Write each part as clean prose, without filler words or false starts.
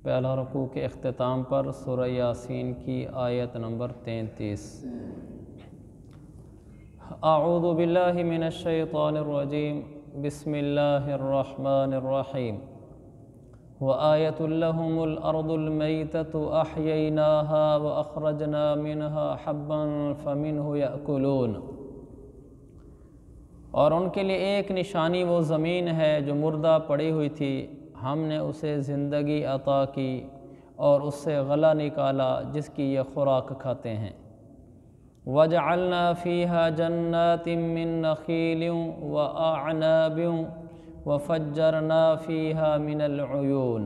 پہلا رکوع کے اختتام پر سورہ یاسین کی آیت نمبر 33۔ اعوذ باللہ من الشیطان الرجیم، بسم اللہ الرحمن الرحیم۔ وآیۃ لہم الارض المیتۃ احییناہا واخرجنا منہا حبا فمنہ یأکلون۔ اور ان کے لیے ایک نشانی وہ زمین ہے جو مردہ پڑی ہوئی تھی، ہم نے اسے زندگی عطا کی اور اس سے غلہ نکالا جس کی یہ خوراک کھاتے ہیں۔ وَجَعَلْنَا فِيهَا جَنَّاتٍ مِّن نَخِيلٍ وَأَعْنَابٍ وَفَجَّرْنَا فِيهَا مِنَ الْعُيُونِ۔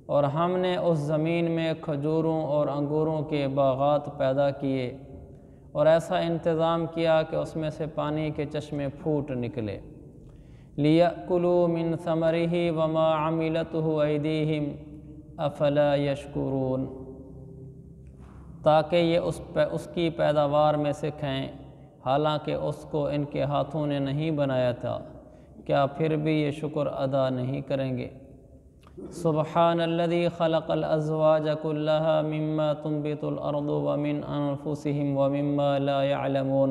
اور ہم نے اس زمین میں کھجوروں اور انگوروں کے باغات پیدا کیے اور ایسا انتظام کیا کہ اس میں سے پانی کے چشمے پھوٹ نکلے۔ لِيَأْكُلُوا مِن ثَمَرِهِ وَمَا عَمِلَتْهُ أَيْدِيهِمْ أَفَلَا يَشْكُرُونَ۔ تاکہ یہ اس کی پیداوار میں سے کھائیں، حالانکہ اس کو ان کے ہاتھوں نے نہیں بنایا تھا، کیا پھر بھی یہ شکر ادا نہیں کریں گے؟ سبحان الذی خلق الازواج كلها مما تنبت الارض ومن انفسهم ومما لا يعلمون۔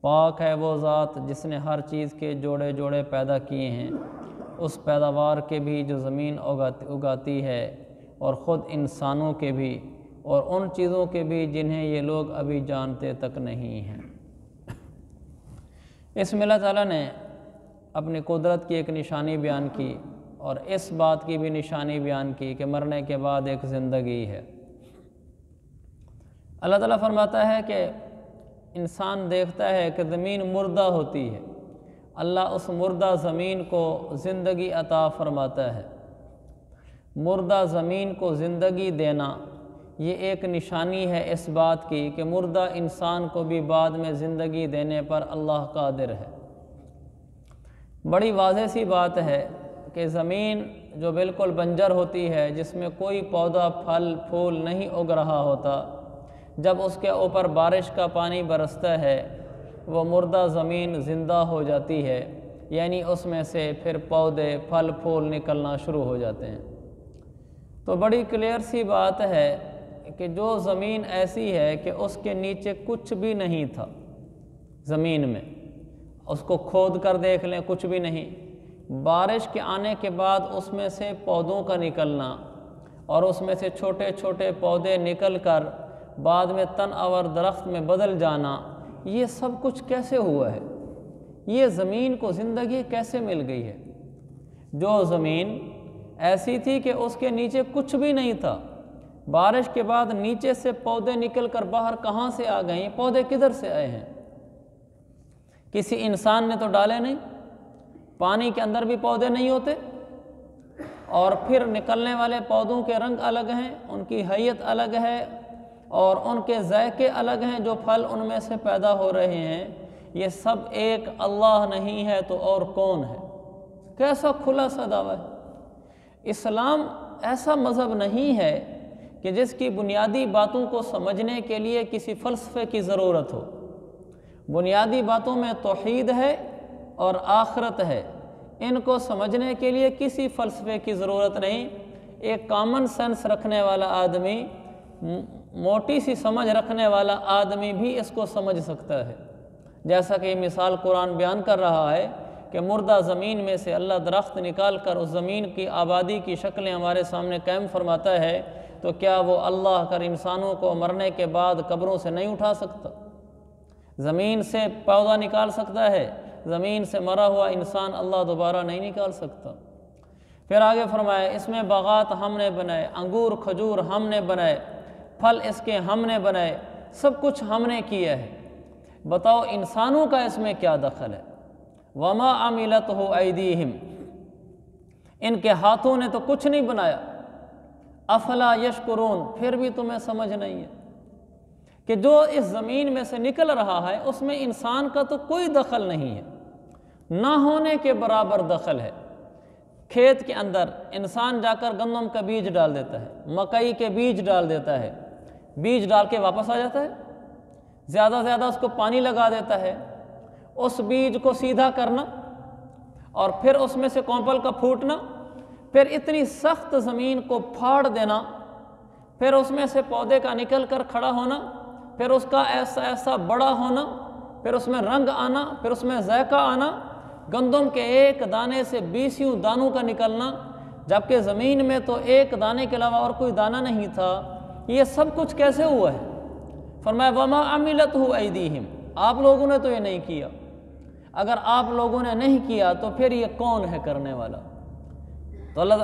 پاک ہے وہ ذات جس نے ہر چیز کے جوڑے جوڑے پیدا کیے ہیں، اس پیداوار کے بھی جو زمین اگاتی ہے، اور خود انسانوں کے بھی، اور ان چیزوں کے بھی جنہیں یہ لوگ ابھی جانتے تک نہیں ہیں۔ اس میں اللہ تعالیٰ نے اپنی قدرت کی ایک نشانی بیان کی اور اس بات کی بھی نشانی بیان کی کہ مرنے کے بعد ایک زندگی ہے۔ اللہ تعالیٰ فرماتا ہے کہ انسان دیکھتا ہے کہ زمین مردہ ہوتی ہے، اللہ اس مردہ زمین کو زندگی عطا فرماتا ہے۔ مردہ زمین کو زندگی دینا یہ ایک نشانی ہے اس بات کی کہ مردہ انسان کو بھی بعد میں زندگی دینے پر اللہ قادر ہے۔ بڑی واضح سی بات ہے کہ زمین جو بالکل بنجر ہوتی ہے، جس میں کوئی پودا پھل پھول نہیں اگ رہا ہوتا، جب اس کے اوپر بارش کا پانی برستا ہے وہ مردہ زمین زندہ ہو جاتی ہے، یعنی اس میں سے پھر پودے پھل پھول نکلنا شروع ہو جاتے ہیں۔ تو بڑی کلیئر سی بات ہے کہ جو زمین ایسی ہے کہ اس کے نیچے کچھ بھی نہیں تھا، زمین میں اس کو کھود کر دیکھ لیں کچھ بھی نہیں، بارش کے آنے کے بعد اس میں سے پودوں کا نکلنا اور اس میں سے چھوٹے چھوٹے پودے نکل کر بعد میں تن اور درخت میں بدل جانا، یہ سب کچھ کیسے ہوا ہے؟ یہ زمین کو زندگی کیسے مل گئی ہے؟ جو زمین ایسی تھی کہ اس کے نیچے کچھ بھی نہیں تھا، بارش کے بعد نیچے سے پودے نکل کر باہر کہاں سے آ گئے ہیں؟ پودے کدھر سے آئے ہیں؟ کسی انسان نے تو ڈالے نہیں، پانی کے اندر بھی پودے نہیں ہوتے، اور پھر نکلنے والے پودوں کے رنگ الگ ہیں، ان کی حیت الگ ہے اور ان کے ذائقے الگ ہیں، جو پھل ان میں سے پیدا ہو رہے ہیں، یہ سب ایک اللہ نہیں ہے تو اور کون ہے؟ کیسا کھلا سا دعویٰ ہے؟ اسلام ایسا مذہب نہیں ہے کہ جس کی بنیادی باتوں کو سمجھنے کے لیے کسی فلسفے کی ضرورت ہو۔ بنیادی باتوں میں توحید ہے اور آخرت ہے، ان کو سمجھنے کے لیے کسی فلسفے کی ضرورت نہیں۔ ایک کامن سینس رکھنے والا آدمی، موٹی سی سمجھ رکھنے والا آدمی بھی اس کو سمجھ سکتا ہے۔ جیسا کہ یہ مثال قرآن بیان کر رہا ہے کہ مردہ زمین میں سے اللہ درخت نکال کر اس زمین کی آبادی کی شکلیں ہمارے سامنے قائم فرماتا ہے، تو کیا وہ اللہ کر انسانوں کو مرنے کے بعد قبروں سے نہیں اٹھا سکتا؟ زمین سے پودا نکال سکتا ہے، زمین سے مرا ہوا انسان اللہ دوبارہ نہیں نکال سکتا۔ پھر آگے فرمایا اس میں باغات ہم نے بنائے، انگور کھجور ہم نے بنائے، پھل اس کے ہم نے بنائے، سب کچھ ہم نے کیا ہے۔ بتاؤ انسانوں کا اس میں کیا دخل ہے؟ وما عملتہ ایدیہم، ان کے ہاتھوں نے تو کچھ نہیں بنایا۔ افلا یشکرون، پھر بھی تمہیں سمجھ نہیں ہے کہ جو اس زمین میں سے نکل رہا ہے اس میں انسان کا تو کوئی دخل نہیں ہے، نہ ہونے کے برابر دخل ہے۔ کھیت کے اندر انسان جا کر گندم کا بیج ڈال دیتا ہے، مکئی کے بیج ڈال دیتا ہے، بیج ڈال کے واپس آ جاتا ہے، زیادہ سے زیادہ اس کو پانی لگا دیتا ہے، اس بیج کو سیدھا کرنا اور پھر اس میں سے کونپل کا پھوٹنا پھر اتنی سخت زمین کو پھاڑ دینا، پھر اس میں سے پودے کا نکل کر کھڑا ہونا، پھر اس کا ایسا ایسا بڑا ہونا، پھر اس میں رنگ آنا، پھر اس میں ذائقہ آنا، گندم کے ایک دانے سے 20 دانوں کا نکلنا، جبکہ زمین میں تو ایک دانے کے علاوہ اور کوئی دانہ نہیں تھا۔ یہ سب کچھ کیسے ہوا ہے؟ فرمایا وما عملتہ ایدیہم، آپ لوگوں نے تو یہ نہیں کیا۔ اگر آپ لوگوں نے نہیں کیا تو پھر یہ کون ہے کرنے والا؟ تو اللہ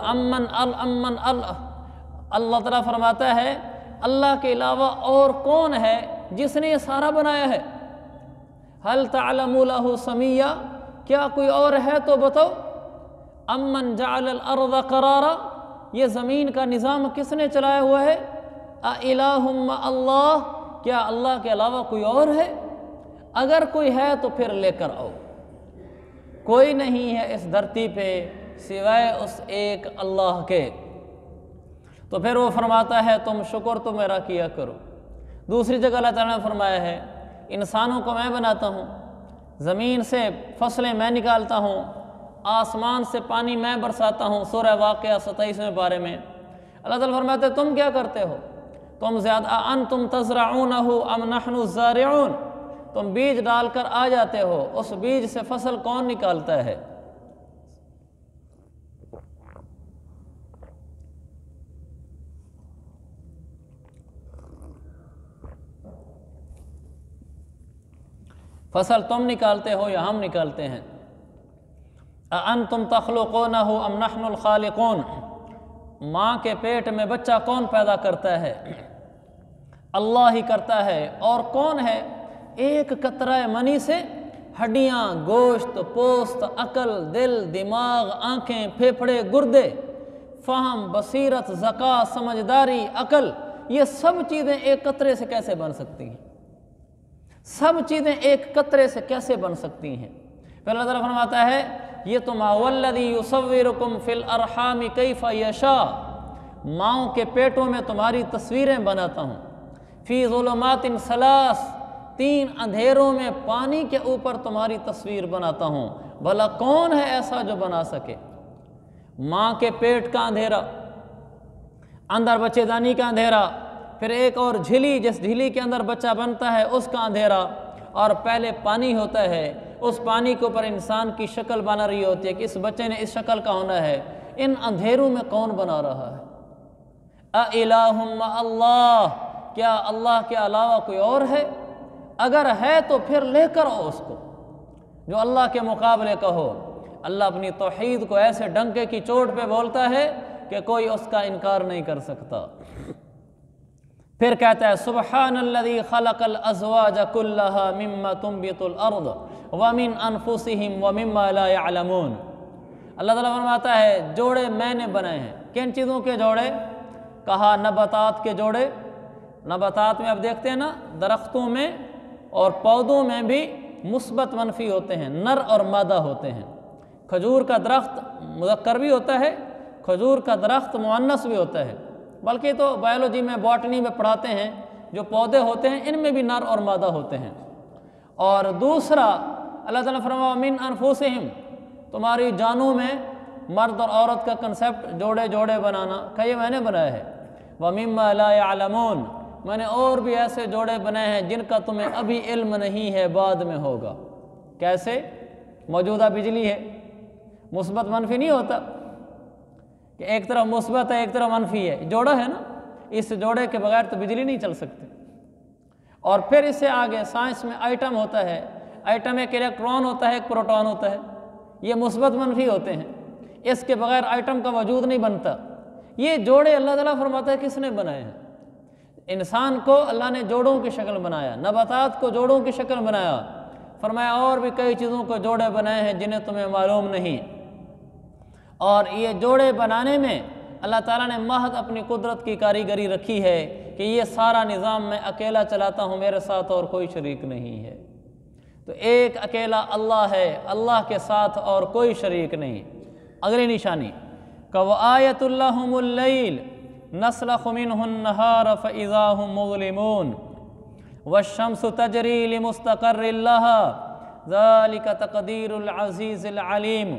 تعالیٰ فرماتا ہے اللہ کے علاوہ اور کون ہے جس نے یہ سارا بنایا ہے؟ هل تعلم له سمیہ، کیا کوئی اور ہے تو بتاؤ؟ امن جعل الارض قرارا، یہ زمین کا نظام کس نے چلایا ہوا ہے؟ اِلٰہٌ مع اللہ، کیا اللہ کے علاوہ کوئی اور ہے؟ اگر کوئی ہے تو پھر لے کر آؤ۔ کوئی نہیں ہے اس دھرتی پہ سوائے اس ایک اللہ کے۔ تو پھر وہ فرماتا ہے تم شکر تو میرا کیا کرو۔ دوسری جگہ اللہ تعالیٰ نے فرمایا ہے انسانوں کو میں بناتا ہوں، زمین سے فصلیں میں نکالتا ہوں، آسمان سے پانی میں برساتا ہوں، سورہ واقعہ 27ویں پارے میں اللہ تعالیٰ فرماتے ہیں تم کیا کرتے ہو؟ تم زیادہ انتم تزرعونہ ام نحن الزارعون، تم بیج ڈال کر آ جاتے ہو، اس بیج سے فصل کون نکالتا ہے؟ فصل تم نکالتے ہو یا ہم نکالتے ہیں؟ اَأَنْتُمْ تَخْلُقُونَهُ أَمْ نَحْنُ الْخَالِقُونَ، ماں کے پیٹ میں بچہ کون پیدا کرتا ہے؟ اللہ ہی کرتا ہے۔ اور کون ہے؟ ایک قطرہ منی سے ہڈیاں، گوشت، پوست، عقل، دل، دماغ، آنکھیں، پھیپھڑے، گردے، فہم، بصیرت، ذکاء، سمجھداری، عقل، یہ سب چیزیں ایک قطرے سے کیسے بن سکتی ہیں؟ سب چیزیں ایک قطرے سے کیسے بن سکتی ہیں؟ پھر اللہ تعالیٰ فرماتا ہے یہ تو والذی یصورکم فی الارحام کیف یشاء، ماؤں کے پیٹوں میں تمہاری تصویریں بناتا ہوں، فی ظلمات ثلاث، 3 اندھیروں میں پانی کے اوپر تمہاری تصویر بناتا ہوں۔ بھلا کون ہے ایسا جو بنا سکے؟ ماں کے پیٹ کا اندھیرا، اندر بچے دانی کا اندھیرا، پھر ایک اور جھلی، جس جھلی کے اندر بچہ بنتا ہے اس کا اندھیرا، اور پہلے پانی ہوتا ہے، اس پانی کے اوپر انسان کی شکل بنا رہی ہوتی ہے کہ اس بچے نے اس شکل کا ہونا ہے۔ ان اندھیروں میں کون بنا رہا ہے؟ اِلٰہٌ مع اللہ، کیا اللہ کے علاوہ کوئی اور ہے؟ اگر ہے تو پھر لے کر آؤ اس کو جو اللہ کے مقابلے کا ہو۔ اللہ اپنی توحید کو ایسے ڈنکے کی چوٹ پہ بولتا ہے کہ کوئی اس کا انکار نہیں کر سکتا۔ پھر کہتا ہے سبحان الذی خلق الازواج کلھا مما تنبت الارض ومن انفسہم ومما لا يعلمون۔ اللہ تعالیٰ فرماتا ہے جوڑے میں نے بنائے ہیں۔ کن چیزوں کے جوڑے؟ کہا نباتات کے جوڑے۔ نباتات میں اب دیکھتے ہیں نا، درختوں میں اور پودوں میں بھی مثبت منفی ہوتے ہیں، نر اور مادہ ہوتے ہیں۔ کھجور کا درخت مذکر بھی ہوتا ہے، کھجور کا درخت مؤنث بھی ہوتا ہے، بلکہ تو بایولوجی میں، باٹنی میں پڑھاتے ہیں جو پودے ہوتے ہیں ان میں بھی نر اور مادہ ہوتے ہیں۔ اور دوسرا اللہ تعالیٰ فرمایا من انفسہم، تمہاری جانوں میں مرد اور عورت کا کنسیپٹ جوڑے جوڑے بنانا کہ یہ میں نے بنایا ہے۔ وَمِمَّا لَا يَعْلَمُونَ، میں نے اور بھی ایسے جوڑے بنائے ہیں جن کا تمہیں ابھی علم نہیں ہے، بعد میں ہوگا۔ کیسے؟ موجودہ بجلی ہے، مثبت منفی نہیں ہوتا کہ ایک طرف مثبت ہے ایک طرف منفی ہے، جوڑا ہے نا، اس جوڑے کے بغیر تو بجلی نہیں چل سکتی۔ اور پھر اس سے آگے سائنس میں آئٹم ہوتا ہے، آئٹم ایک الیکٹران ہوتا ہے ایک پروٹون ہوتا ہے، یہ مثبت منفی ہوتے ہیں، اس کے بغیر آئٹم کا وجود نہیں بنتا۔ یہ جوڑے اللہ تعالیٰ فرماتا ہے کس نے بنائے ہیں؟ انسان کو اللہ نے جوڑوں کی شکل بنایا، نباتات کو جوڑوں کی شکل بنایا، فرمایا اور بھی کئی چیزوں کو جوڑے بنائے ہیں جنہیں تمہیں معلوم نہیں۔ اور یہ جوڑے بنانے میں اللہ تعالیٰ نے محض اپنی قدرت کی کاریگری رکھی ہے کہ یہ سارا نظام میں اکیلا چلاتا ہوں، میرے ساتھ اور کوئی شریک نہیں ہے۔ تو ایک اکیلا اللہ ہے، اللہ کے ساتھ اور کوئی شریک نہیں۔ اگلی نشانی وَآیَةٌ لَّهُمُ اللَّيْلُ نَسْلَخُ مِنْهُ النَّهَارَ فَإِذَا هُمْ مُظْلِمُونَ وَالشَّمْسُ تَجْرِي لِمُسْتَقَرٍّ لَّهَا ذَلِكَ تَقْدِيرُ الْعَزِيزِ الْعَلِيمِ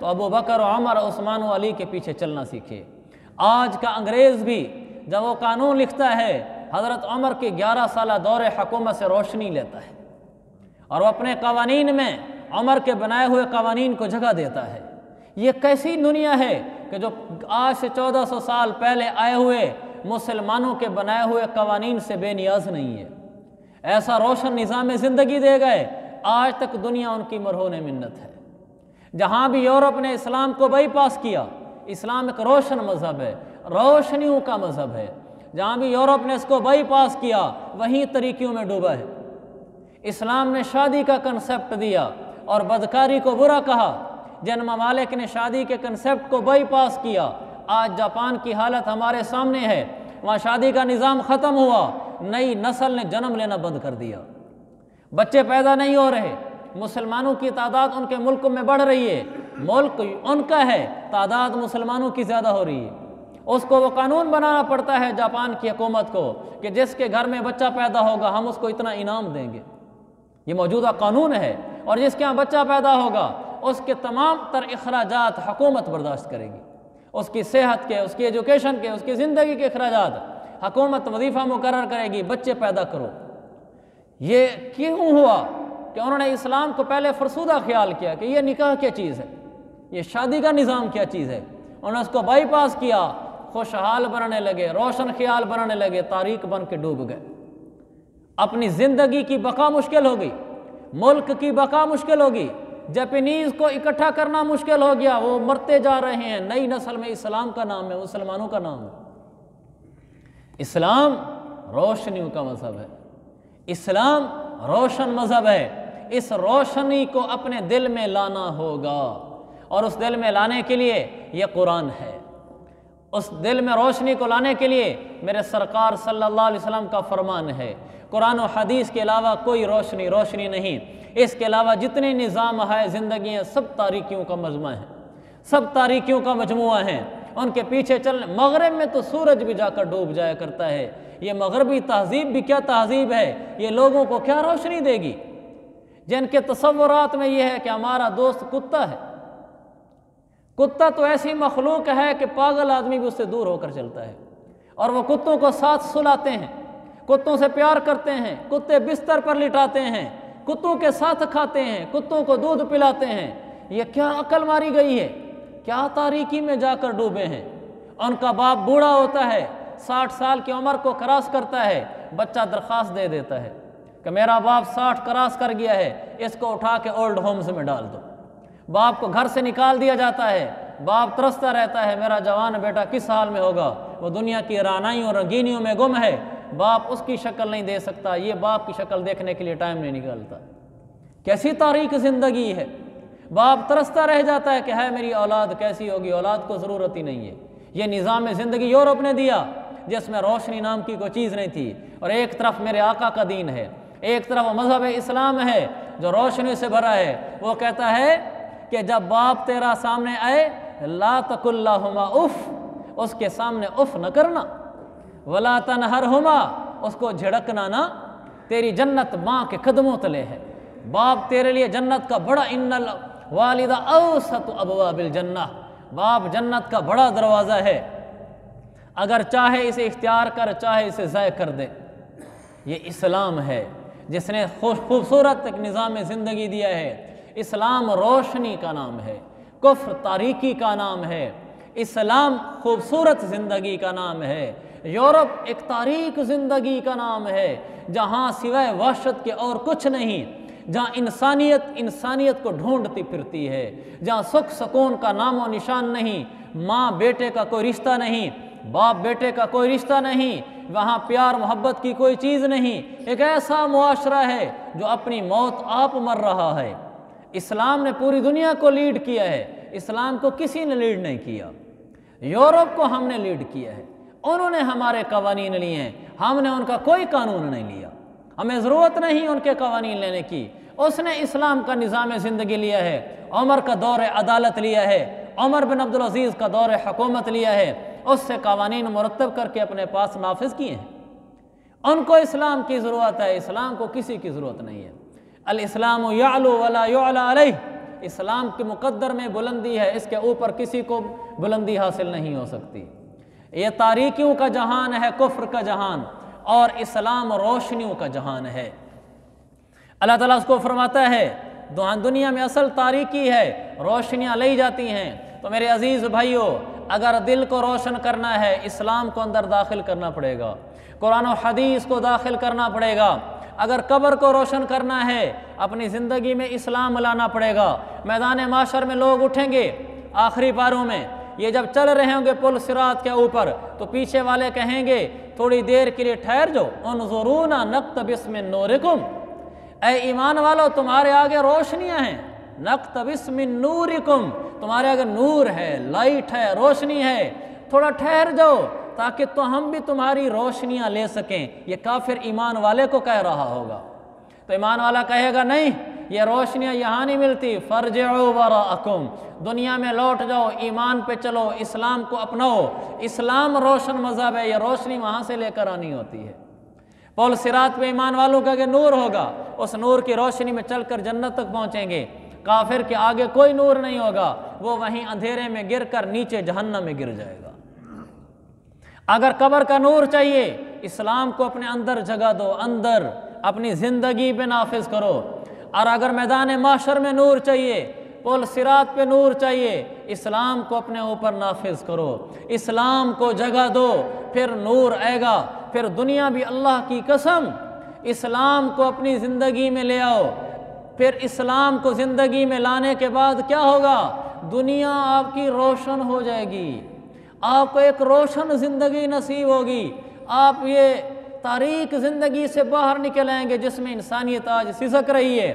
تو ابو بکر و عمر عثمان و علی کے پیچھے چلنا سیکھے۔ آج کا انگریز بھی جب وہ قانون لکھتا ہے حضرت عمر کی 11 سالہ دور حکومت سے روشنی لیتا ہے، اور وہ اپنے قوانین میں عمر کے بنائے ہوئے قوانین کو جگہ دیتا ہے۔ یہ کیسی دنیا ہے کہ جو آج سے 1400 سال پہلے آئے ہوئے مسلمانوں کے بنائے ہوئے قوانین سے بے نیاز نہیں ہے۔ ایسا روشن نظام زندگی دے گئے، آج تک دنیا ان کی مرہون منت ہے۔ جہاں بھی یورپ نے اسلام کو بائی پاس کیا، اسلام ایک روشن مذہب ہے، روشنیوں کا مذہب ہے، جہاں بھی یورپ نے اس کو بائی پاس کیا وہیں طریقوں میں ڈوبا ہے۔ اسلام نے شادی کا کنسپٹ دیا اور بدکاری کو برا کہا۔ جن ممالک نے شادی کے کنسپٹ کو بائی پاس کیا، آج جاپان کی حالت ہمارے سامنے ہے، وہاں شادی کا نظام ختم ہوا، نئی نسل نے جنم لینا بند کر دیا، بچے پیدا نہیں ہو رہے۔ مسلمانوں کی تعداد ان کے ملک میں بڑھ رہی ہے، ملک ان کا ہے، تعداد مسلمانوں کی زیادہ ہو رہی ہے۔ اس کو وہ قانون بنانا پڑتا ہے جاپان کی حکومت کو کہ جس کے گھر میں بچہ پیدا ہوگا ہم اس کو اتنا انعام دیں گے، یہ موجودہ قانون ہے، اور جس کے ہاں بچہ پیدا ہوگا اس کے تمام تر اخراجات حکومت برداشت کرے گی، اس کی صحت کے، اس کی ایجوکیشن کے، اس کی زندگی کے اخراجات حکومت وظیفہ مقرر کرے گی، بچے پیدا کرو۔ یہ کیوں ہوا کہ انہوں نے اسلام کو پہلے فرسودہ خیال کیا کہ یہ نکاح کیا چیز ہے، یہ شادی کا نظام کیا چیز ہے، انہوں نے اس کو بائی پاس کیا، خوشحال بننے لگے، روشن خیال بننے لگے، تاریک بن کے ڈوب گئے۔ اپنی زندگی کی بقا مشکل ہو گئی، ملک کی بقا مشکل ہوگی، جاپانیز کو اکٹھا کرنا مشکل ہو گیا، وہ مرتے جا رہے ہیں۔ نئی نسل میں اسلام کا نام ہے، مسلمانوں کا نام ہے۔ اسلام روشنیوں کا مذہب ہے، اسلام روشن مذہب ہے۔ اس روشنی کو اپنے دل میں لانا ہوگا، اور اس دل میں لانے کے لیے یہ قرآن ہے۔ اس دل میں روشنی کو لانے کے لیے میرے سرکار صلی اللہ علیہ وسلم کا فرمان ہے، قرآن و حدیث کے علاوہ کوئی روشنی نہیں۔ اس کے علاوہ جتنے نظام ہے زندگی ہیں سب تاریکیوں کا مجموعہ ہے، سب تاریکیوں کا مجموعہ ہیں، ان کے پیچھے چلنے۔ مغرب میں تو سورج بھی جا کر ڈوب جایا کرتا ہے، یہ مغربی تہذیب بھی کیا تہذیب ہے، یہ لوگوں کو کیا روشنی دے گی، جن کے تصورات میں یہ ہے کہ ہمارا دوست کتا ہے۔ کتا تو ایسی مخلوق ہے کہ پاگل آدمی بھی اس سے دور ہو کر چلتا ہے، اور وہ کتوں کو ساتھ سلاتے ہیں، کتوں سے پیار کرتے ہیں، کتے بستر پر لٹاتے ہیں، کتوں کے ساتھ کھاتے ہیں، کتوں کو دودھ پلاتے ہیں۔ یہ کیا عقل ماری گئی ہے، کیا تاریکی میں جا کر ڈوبے ہیں۔ ان کا باپ بوڑھا ہوتا ہے، 60 سال کی عمر کو کراس کرتا ہے، بچہ درخواست دے دیتا ہے کہ میرا باپ 60 کراس کر گیا ہے، اس کو اٹھا کے اولڈ ہومز میں ڈال دو۔ باپ کو گھر سے نکال دیا جاتا ہے، باپ ترستا رہتا ہے میرا جوان بیٹا کس حال میں ہوگا، وہ دنیا کی رعنائیوں اور رنگینیوں میں گم ہے، باپ اس کی شکل نہیں دے سکتا، یہ باپ کی شکل دیکھنے کے لیے ٹائم نہیں نکالتا۔ کیسی تاریک زندگی ہے، باپ ترستا رہ جاتا ہے کہ ہے میری اولاد کیسی ہوگی، اولاد کو ضرورت ہی نہیں ہے۔ یہ نظام زندگی یورپ نے دیا جس میں روشنی نام کی کوئی چیز نہیں تھی، اور ایک طرف میرے آقا کا دین ہے، ایک طرف مذہب اسلام ہے جو روشنی سے بھرا ہے۔ وہ کہتا ہے کہ جب باپ تیرا سامنے آئے لا تقل لہما اف، اس کے سامنے اف نہ کرنا، ولا تنہرہما، اس کو جھڑکنا نہ، تیری جنت ماں کے قدموں تلے ہے، باپ تیرے لیے جنت کا بڑا، ان الوالد اوسط ابواب الجنہ، باپ جنت کا بڑا دروازہ ہے، اگر چاہے اسے اختیار کر، چاہے اسے ضائع کر دے۔ یہ اسلام ہے جس نے خوبصورت ایک نظام زندگی دیا ہے۔ اسلام روشنی کا نام ہے، کفر تاریکی کا نام ہے، اسلام خوبصورت زندگی کا نام ہے۔ یورپ ایک تاریک زندگی کا نام ہے جہاں سوائے وحشت کے اور کچھ نہیں، جہاں انسانیت کو ڈھونڈتی پھرتی ہے، جہاں سکھ سکون کا نام و نشان نہیں، ماں بیٹے کا کوئی رشتہ نہیں، باپ بیٹے کا کوئی رشتہ نہیں، وہاں پیار محبت کی کوئی چیز نہیں۔ ایک ایسا معاشرہ ہے جو اپنی موت آپ مر رہا ہے۔ اسلام نے پوری دنیا کو لیڈ کیا ہے، اسلام کو کسی نے لیڈ نہیں کیا، یورپ کو ہم نے لیڈ کیا ہے، انہوں نے ہمارے قوانین لیے ہیں، ہم نے ان کا کوئی قانون نہیں لیا، ہمیں ضرورت نہیں ان کے قوانین لینے کی۔ اس نے اسلام کا نظام زندگی لیا ہے، عمر کا دور عدالت لیا ہے، عمر بن عبدالعزیز کا دور حکومت لیا ہے، اس سے قوانین مرتب کر کے اپنے پاس نافذ کیے ہیں۔ ان کو اسلام کی ضرورت ہے، اسلام کو کسی کی ضرورت نہیں ہے۔ الاسلام یعلو ولا یعلا علیہ، اسلام کی مقدر میں بلندی ہے، اس کے اوپر کسی کو بلندی حاصل نہیں ہو سکتی۔ یہ تاریکیوں کا جہان ہے، کفر کا جہان، اور اسلام روشنیوں کا جہان ہے۔ اللہ تعالیٰ اس کو فرماتا ہے دنیا میں اصل تاریکی ہے، روشنیاں لی جاتی ہیں۔ تو میرے عزیز بھائیو، اگر دل کو روشن کرنا ہے، اسلام کو اندر داخل کرنا پڑے گا، قرآن و حدیث کو داخل کرنا پڑے گا۔ اگر قبر کو روشن کرنا ہے، اپنی زندگی میں اسلام لانا پڑے گا۔ میدان معاشر میں لوگ اٹھیں گے آخری پاروں میں، یہ جب چل رہے ہوں گے پل صراط کے اوپر، تو پیچھے والے کہیں گے تھوڑی دیر کے لیے ٹھہر جاؤ، انظرونا نقتبس من نورکم، اے ایمان والو تمہارے آگے روشنیاں ہیں، نقتبس من نورکم، تمہارے آگے نور ہے، لائٹ ہے، روشنی ہے، تھوڑا ٹھہر جاؤ تاکہ تو ہم بھی تمہاری روشنیاں لے سکیں۔ یہ کافر ایمان والے کو کہہ رہا ہوگا، تو ایمان والا کہے گا نہیں، یہ روشنیاں یہاں نہیں ملتی، فرجعوا وراءکم، دنیا میں لوٹ جاؤ، ایمان پہ چلو، اسلام کو اپناؤ، اسلام روشن مذہب ہے، یہ روشنی وہاں سے لے کر آنی ہوتی ہے۔ پل صراط پہ ایمان والوں کا کہ نور ہوگا، اس نور کی روشنی میں چل کر جنت تک پہنچیں گے۔ کافر کے آگے کوئی نور نہیں ہوگا، وہ وہیں اندھیرے میں گر کر نیچے جہنم میں گر جائے گا۔ اگر قبر کا نور چاہیے، اسلام کو اپنے اندر جگہ دو، اندر اپنی زندگی پہ نافذ کرو۔ اور اگر میدان معاشر میں نور چاہیے، پل صراط پہ نور چاہیے، اسلام کو اپنے اوپر نافذ کرو، اسلام کو جگہ دو، پھر نور آئے گا۔ پھر دنیا بھی اللہ کی قسم اسلام کو اپنی زندگی میں لے آؤ۔ پھر اسلام کو زندگی میں لانے کے بعد کیا ہوگا؟ دنیا آپ کی روشن ہو جائے گی، آپ کو ایک روشن زندگی نصیب ہوگی، آپ یہ تاریک زندگی سے باہر نکل آئیں گے جس میں انسانیت آج سسک رہی ہے۔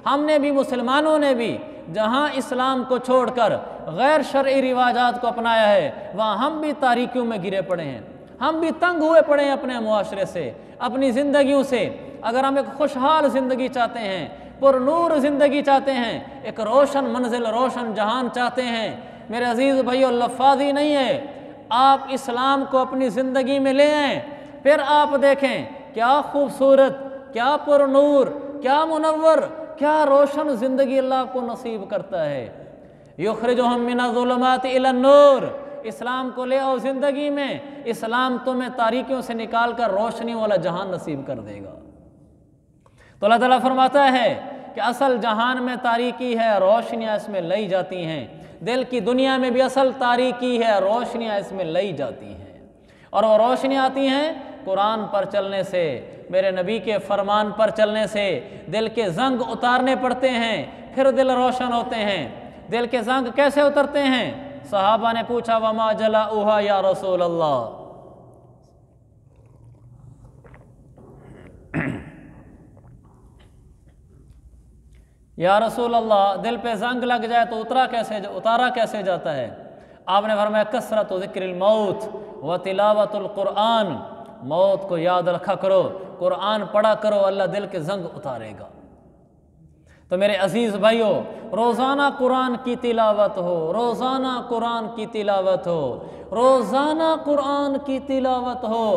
ہم نے بھی، مسلمانوں نے بھی، جہاں اسلام کو چھوڑ کر غیر شرعی رواجات کو اپنایا ہے، وہاں ہم بھی تاریکیوں میں گرے پڑے ہیں، ہم بھی تنگ ہوئے پڑے ہیں اپنے معاشرے سے، اپنی زندگیوں سے۔ اگر ہم ایک خوشحال زندگی چاہتے ہیں، پر نور زندگی چاہتے ہیں، ایک روشن منزل، روشن جہان چاہتے ہیں، میرے عزیز بھائیو، لفاظی نہیں ہے، آپ اسلام کو اپنی زندگی میں لے آئیں، پھر آپ دیکھیں کیا خوبصورت، کیا پر نور، کیا منور، کیا روشن زندگی اللہ آپ کو نصیب کرتا ہے۔ یخرجہم من الظلمات الی النور، اسلام کو لے آؤ زندگی میں، اسلام تمہیں تاریکیوں سے نکال کر روشنی والا جہان نصیب کر دے گا۔ تو اللہ تعالیٰ فرماتا ہے کہ اصل جہان میں تاریکی ہے، روشنیاں اس میں لائی جاتی ہیں۔ دل کی دنیا میں بھی اصل تاریکی ہے، روشنیاں اس میں لائی جاتی ہیں، اور وہ روشنیاں آتی ہیں قرآن پر چلنے سے، میرے نبی کے فرمان پر چلنے سے۔ دل کے زنگ اتارنے پڑتے ہیں، پھر دل روشن ہوتے ہیں۔ دل کے زنگ کیسے اترتے ہیں؟ صحابہ نے پوچھا وما جلاؤہا یا رسول اللہ، یا رسول اللہ دل پہ زنگ لگ جائے تو اتارا کیسے جاتا ہے؟ آپ نے فرمایا کثرت ذکر الموت و تلاوت القرآن، موت کو یاد رکھا کرو، قرآن پڑھا کرو، اللہ دل کے زنگ اتارے گا۔ تو میرے عزیز بھائیو، روزانہ قرآن کی تلاوت ہو، روزانہ قرآن کی تلاوت ہو، روزانہ قرآن کی تلاوت ہو۔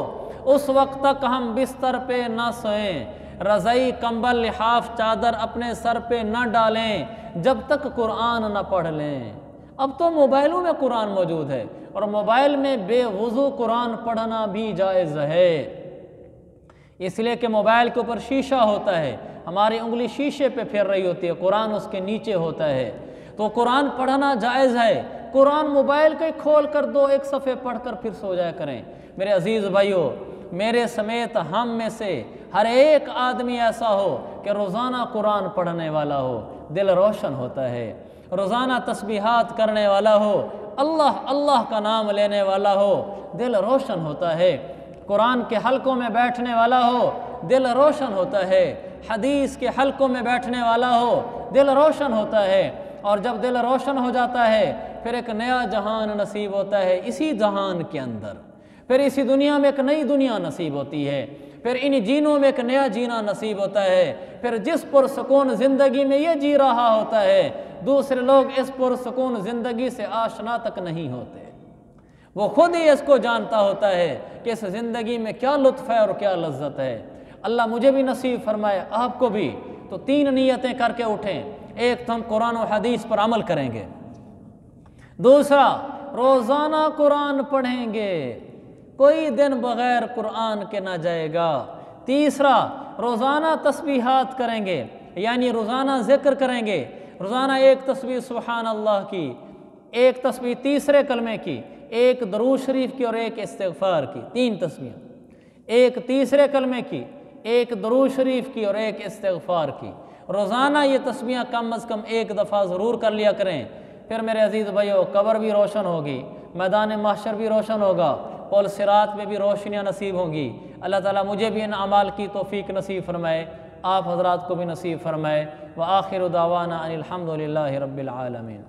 اس وقت تک ہم بستر پہ نہ سوئیں، رضائی، کمبل، لحاف، چادر اپنے سر پہ نہ ڈالیں جب تک قرآن نہ پڑھ لیں۔ اب تو موبائلوں میں قرآن موجود ہے، اور موبائل میں بے وضو قرآن پڑھنا بھی جائز ہے، اس لیے کہ موبائل کے اوپر شیشہ ہوتا ہے، ہماری انگلی شیشے پہ پھر رہی ہوتی ہے، قرآن اس کے نیچے ہوتا ہے، تو قرآن پڑھنا جائز ہے۔ قرآن موبائل کے کھول کر 2-1 صفحے پڑھ کر پھر سو جایا کریں۔ میرے عزیز بھائیو، میرے سمیت ہم میں سے ہر ایک آدمی ایسا ہو کہ روزانہ قرآن پڑھنے والا ہو، دل روشن ہوتا ہے، روزانہ تسبیحات کرنے والا ہو، اللہ اللہ کا نام لینے والا ہو، دل روشن ہوتا ہے، قرآن کے حلقوں میں بیٹھنے والا ہو، دل روشن ہوتا ہے، حدیث کے حلقوں میں بیٹھنے والا ہو، دل روشن ہوتا ہے، اور جب دل روشن ہو جاتا ہے پھر ایک نیا جہان نصیب ہوتا ہے اسی جہان کے اندر، پھر اسی دنیا میں ایک نئی دنیا نصیب ہوتی ہے، پھر ان جینوں میں ایک نیا جینا نصیب ہوتا ہے، پھر جس پرسکون زندگی میں یہ جی رہا ہوتا ہے دوسرے لوگ اس پرسکون زندگی سے آشنا تک نہیں ہوتے، وہ خود ہی اس کو جانتا ہوتا ہے کہ اس زندگی میں کیا لطف ہے اور کیا لذت ہے۔ اللہ مجھے بھی نصیب فرمائے، آپ کو بھی تو 3 نیتیں کر کے اٹھیں۔ ایک تو ہم قرآن و حدیث پر عمل کریں گے، دوسرا روزانہ قرآن پڑھیں گے، کوئی دن بغیر قرآن کے نہ جائے گا، تیسرا روزانہ تسبیحات کریں گے، یعنی روزانہ ذکر کریں گے، روزانہ ایک تسبیح سبحان اللہ کی، ایک تسبیح تیسرے کلمے کی، ایک درود شریف کی اور ایک استغفار کی، 3 تسبیح، ایک تیسرے کلمے کی، ایک درود شریف کی اور ایک استغفار کی۔ روزانہ یہ تسبیحاں کم از کم ایک دفعہ ضرور کر لیا کریں، پھر میرے عزیز بھائیو قبر بھی روشن ہوگی، میدان محشر بھی روشن ہوگا، پل صراط میں بھی روشنیاں نصیب ہوں گی۔ اللہ تعالیٰ مجھے بھی ان اعمال کی توفیق نصیب فرمائے، آپ حضرات کو بھی نصیب فرمائے۔ وآخر دعوانا ان الحمد للہ رب العالمین۔